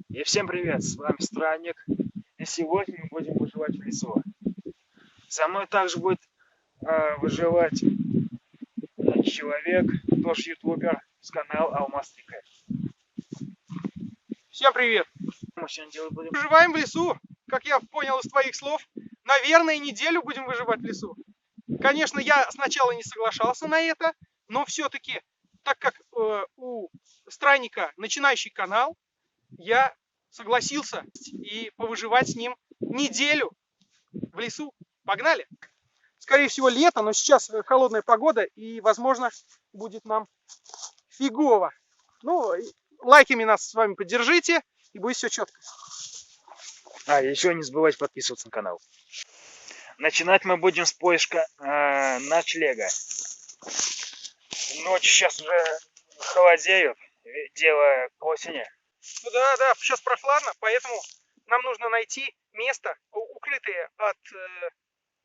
И всем привет, с вами Странник, и сегодня мы будем выживать в лесу. Со мной также будет выживать человек, тоже ютубер с канала Алмастика. Всем привет! Мы сегодня делать будем? Выживаем в лесу, как я понял из твоих слов. Наверное, неделю будем выживать в лесу. Конечно, я сначала не соглашался на это, но все-таки, так как у Странника начинающий канал, я согласился и повыживать с ним неделю в лесу. Погнали! Скорее всего, лето, но сейчас холодная погода и, возможно, будет нам фигово. Ну, лайками нас с вами поддержите, и будет все четко. Еще не забывайте подписываться на канал. Начинать мы будем с поиска ночлега. Ночь сейчас уже холодеют, дело к осени. Ну да, сейчас прохладно, поэтому нам нужно найти место, укрытое от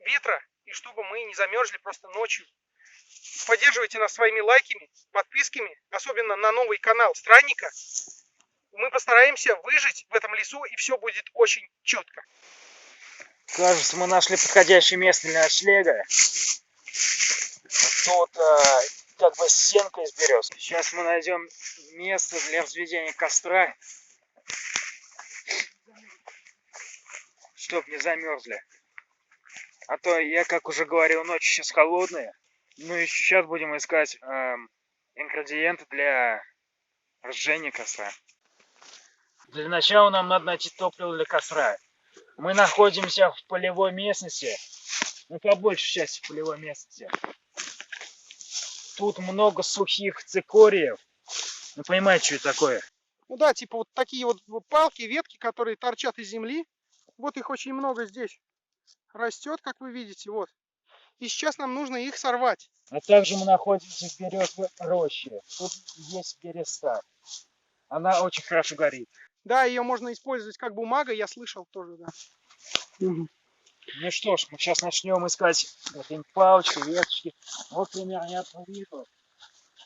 ветра, и чтобы мы не замерзли просто ночью. Поддерживайте нас своими лайками, подписками, особенно на новый канал Странника. Мы постараемся выжить в этом лесу, и все будет очень четко. Кажется, мы нашли подходящее место для ночлега. Тут как бы стенка из берез. Сейчас мы найдем место для разведения костра, чтоб не замерзли. А то я, как уже говорил, ночь сейчас холодная. Ну и сейчас будем искать ингредиенты для разжижения костра. Для начала нам надо найти топливо для костра. Мы находимся в полевой местности. Ну, по большей части в полевой местности. Тут много сухих цикориев. Ну, понимаете, что это такое? Ну да, типа вот такие вот палки, ветки, которые торчат из земли. Вот их очень много здесь растет, как вы видите, вот. И сейчас нам нужно их сорвать. А также мы находимся в березовой роще. Тут есть береста. Она очень хорошо горит. Да, ее можно использовать как бумага, я слышал тоже, да. Угу. Ну что ж, мы сейчас начнем искать какие-нибудь палочки, веточки. Вот примерно я вижу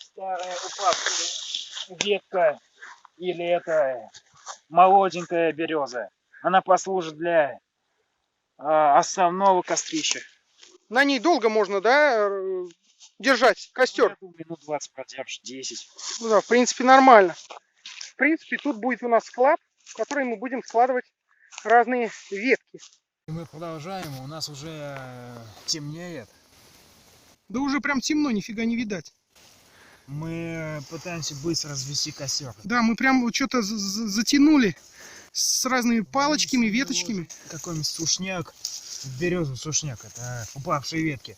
старая упавшая ветка или это молоденькая береза. Она послужит для основного кострища. На ней долго можно, да, держать костер? Ну, я думаю, минут 20 продержишь, 10. Ну да, в принципе, нормально. В принципе, тут будет у нас склад, в который мы будем складывать разные ветки. И мы продолжаем, у нас уже темнеет. Да уже прям темно, нифига не видать. Мы пытаемся быстро развести костер. Да, мы прям вот что-то затянули с разными палочками, веточками. Какой-нибудь сушняк, березу сушняк, это упавшие ветки.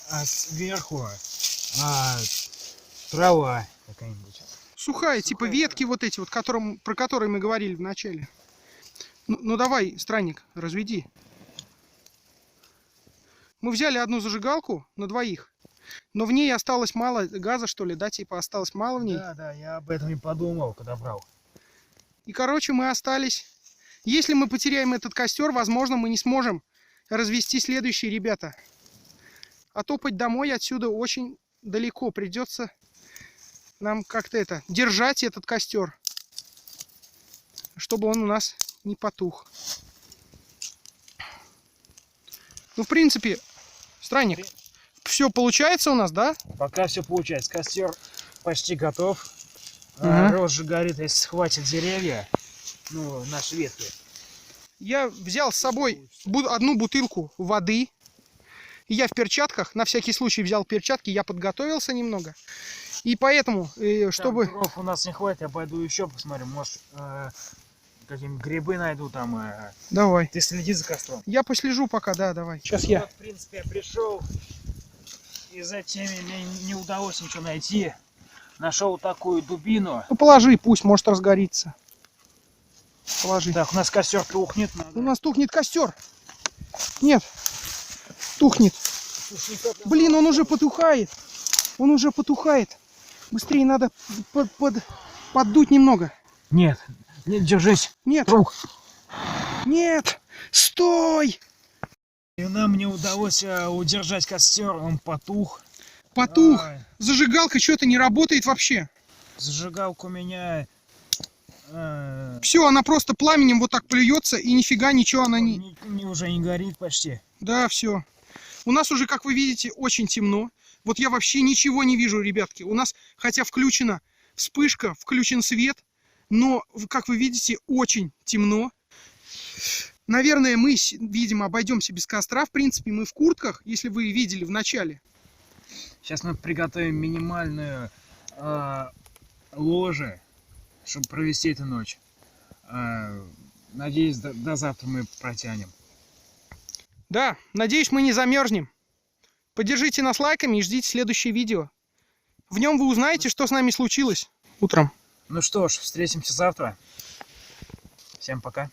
А сверху трава какая-нибудь. Сухая, типа ветки вот эти вот, про которые мы говорили в начале. Ну давай, Странник, разведи. Мы взяли одну зажигалку на двоих, но в ней осталось мало газа, что ли, да, типа осталось мало в ней. Да, я об этом и подумал, когда брал. И, короче, мы остались. Если мы потеряем этот костер, возможно, мы не сможем развести следующие, ребята. А топать домой отсюда очень далеко. Придется нам как-то держать этот костер, чтобы он у нас не потух. Ну, в принципе, Странник, все получается у нас, да? Пока все получается. Костер почти готов. Рожь же горит, если схватит деревья, ну, наши ветки. Я взял с собой одну бутылку воды. И я в перчатках, на всякий случай взял перчатки, я подготовился немного. И поэтому, чтобы... Там дров у нас не хватит, я пойду еще посмотрю, может, какие-нибудь грибы найду там. Давай. Ты следи за костром. Я послежу пока, да, давай. Сейчас Ну, я. вот, в принципе, я пришел, и затем мне не удалось ничего найти. Нашел такую дубину. Ну, положи, пусть, может разгорится. Положи. Так, у нас костер тухнет. У нас тухнет костер. Нет, тухнет. Блин, он уже потухает. Он уже потухает. Быстрее надо поддуть немного. Нет, держись. Нет. Друг. Нет. Стой. И нам не удалось удержать костер, он потух. Потух. Зажигалка что-то не работает вообще. Зажигалка у меня... Все, она просто пламенем вот так плюется, и нифига ничего она не... Уже не горит почти. Да, все. У нас уже, как вы видите, очень темно. Вот я вообще ничего не вижу, ребятки. У нас, хотя включена вспышка, включен свет, но, как вы видите, очень темно. Наверное, мы, видимо, обойдемся без костра. В принципе, мы в куртках, если вы видели в начале. Сейчас мы приготовим минимальную ложе, чтобы провести эту ночь. Надеюсь, до завтра мы протянем. Да, надеюсь, мы не замерзнем. Поддержите нас лайками и ждите следующее видео. В нем вы узнаете, что с нами случилось утром. Ну что ж, встретимся завтра. Всем пока.